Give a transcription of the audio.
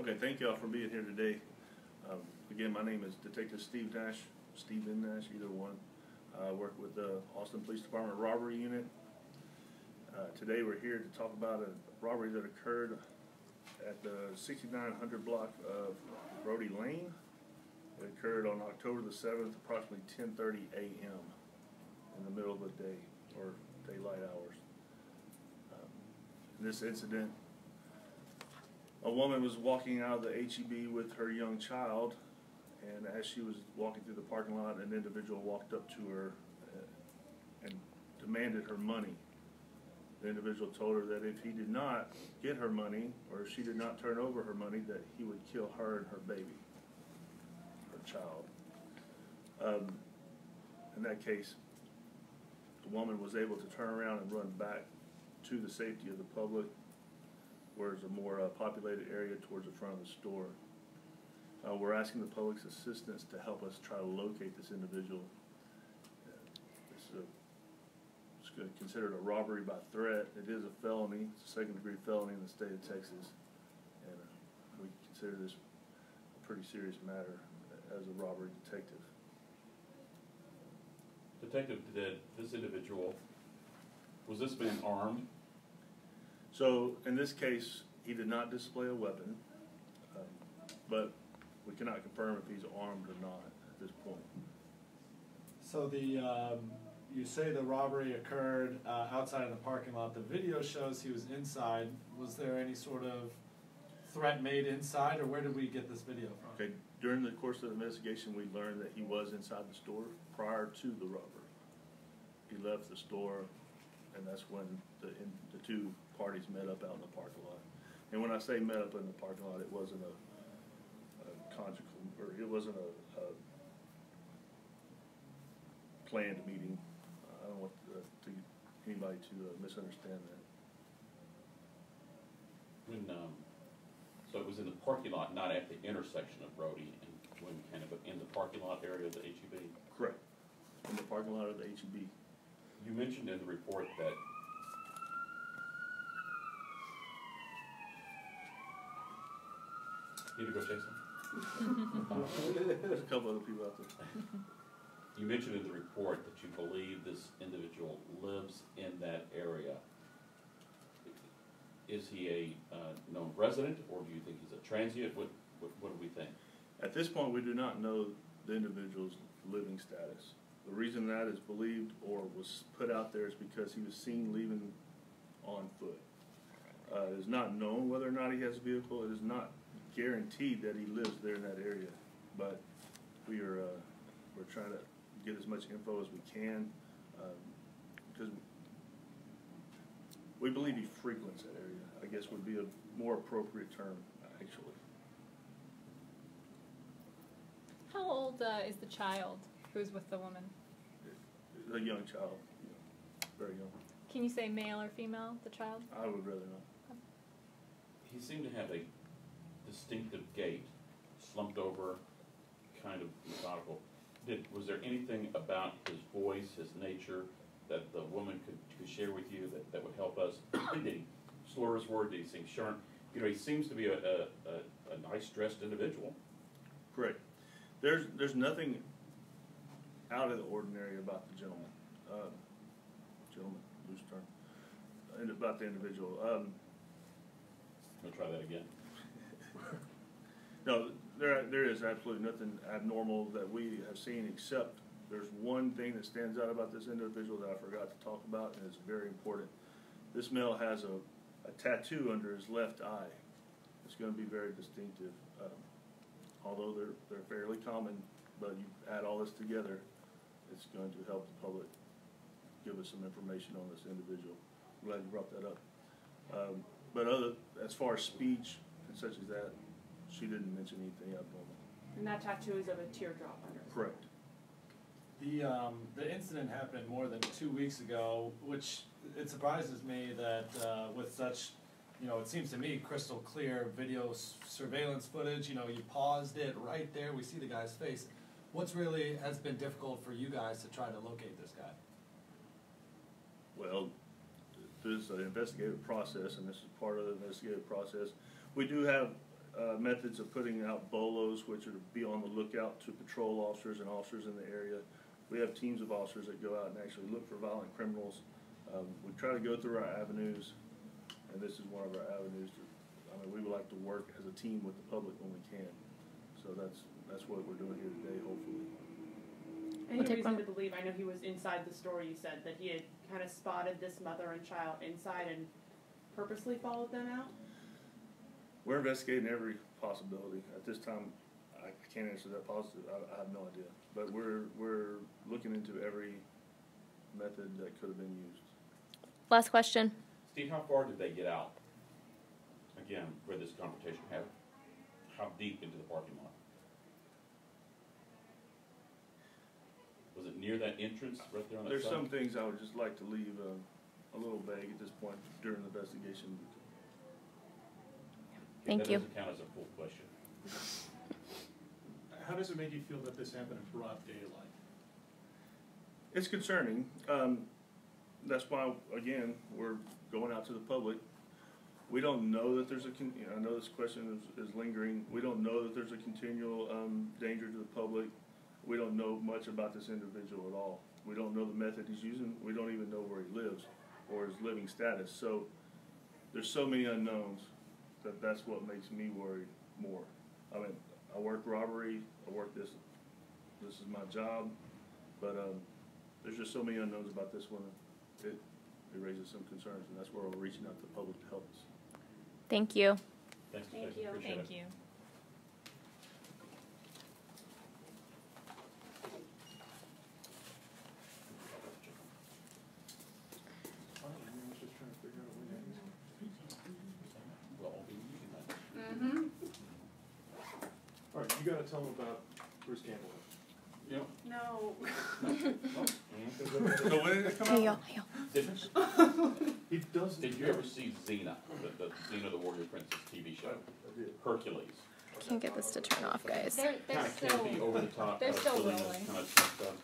Okay, thank y'all for being here today. Again, my name is Detective Steve Nash, Stephen Nash, either one. I work with the Austin Police Department Robbery Unit. Today we're here to talk about a robbery that occurred at the 6900 block of Brodie Lane. It occurred on October the 7th, approximately 10:30 a.m. in the middle of the day, or daylight hours. In this incident, a woman was walking out of the APD with her young child, and as she was walking through the parking lot, an individual walked up to her and demanded her money. The individual told her that if he did not get her money, or if she did not turn over her money, that he would kill her and her baby, her child. In that case, the woman was able to turn around and run back to the safety of the public, where it's a more populated area towards the front of the store. We're asking the public's assistance to help us try to locate this individual. It's considered a robbery by threat. It is a felony. It's a second-degree felony in the state of Texas, and we consider this a pretty serious matter as a robbery detective. Detective, did this individual, was this man armed? So in this case, he did not display a weapon, but we cannot confirm if he's armed or not at this point. So you say the robbery occurred outside of the parking lot. The video shows he was inside. Was there any sort of threat made inside, or where did we get this video from? Okay, during the course of the investigation, we learned that he was inside the store prior to the robbery. He left the store, and that's when the two parties met up out in the parking lot. And when I say met up in the parking lot, it wasn't a conjugal, or it wasn't a planned meeting. I don't want anybody to misunderstand that. So it was in the parking lot, not at the intersection of Brodie and when kind of in the parking lot area of the HEB? Correct. In the parking lot of the HEB. You mentioned in the report that need to go chase him? There's a couple other people out there. You mentioned in the report that you believe this individual lives in that area. Is he a known resident, or do you think he's a transient? What do we think? At this point, we do not know the individual's living status. The reason that is believed or was put out there is because he was seen leaving on foot. It is not known whether or not he has a vehicle. It is not guaranteed that he lives there in that area, but we're trying to get as much info as we can, because we believe he frequents that area, I guess would be a more appropriate term, actually. How old is the child who's with the woman? A young child, very young. Can you say male or female, the child? I would rather not. He seemed to have a distinctive gait, slumped over, kind of methodical. Was there anything about his voice, his nature, that the woman could share with you that would help us? Did he slur his word? Did he seem sharp? You know, he seems to be a nice dressed individual. Correct. There's nothing out of the ordinary about the gentleman. Loose term. And about the individual. I'll try that again. No, there is absolutely nothing abnormal that we have seen, except there's one thing that stands out about this individual that I forgot to talk about, and it's very important. This male has a tattoo under his left eye. It's going to be very distinctive. Although they're fairly common, but you add all this together, it's going to help the public give us some information on this individual. I'm glad you brought that up. But as far as speech and such as that, she didn't mention anything abnormal. And that tattoo is of a teardrop under it. Correct. The incident happened more than 2 weeks ago, which it surprises me that with such, it seems to me crystal clear video surveillance footage, you paused it right there, we see the guy's face. What's really has been difficult for you guys to try to locate this guy? Well, there's an investigative process, and this is part of the investigative process. We do have methods of putting out bolos, which are to be on the lookout to patrol officers and officers in the area. We have teams of officers that go out and actually look for violent criminals. We try to go through our avenues, and this is one of our avenues. We would like to work as a team with the public when we can. So that's what we're doing here today, hopefully. Any reason to believe, I know he was inside the store, you said, that he had kind of spotted this mother and child inside and purposely followed them out? We're investigating every possibility. At this time, I can't answer that positive. I have no idea. But we're looking into every method that could have been used. Last question. Steve, how far did they get out? Again, where this confrontation happened? How deep into the parking lot? Was it near that entrance right there on that There's side? some things I would just like to leave a little vague at this point during the investigation. Thank you. That doesn't count as a full question. How does it make you feel that this happened in broad daylight? It's concerning. That's why, again, we're going out to the public. We don't know that there's I know this question is lingering. We don't know that there's a continual danger to the public. We don't know much about this individual at all. We don't know the method he's using. We don't even know where he lives or his living status. So there's so many unknowns that's what makes me worried more. I mean, I work robbery. I work this. This is my job. But there's just so many unknowns about this one. It raises some concerns, and that's where we're reaching out to the public to help us. Thank you. Thanks, Thank Steve. you. Appreciate Thank it. you. Well, I'll be using that. Mm-hmm. All right, you gotta tell them about Bruce Campbell. Yep. No. So when did it come Hey, out? y'all. He does. Did you ever see Xena, the Xena the Warrior Princess TV show? I did. Hercules. Can't get this to turn off, guys. They're Kind of still, campy, over the top. they're still silliness rolling. kind of stuff.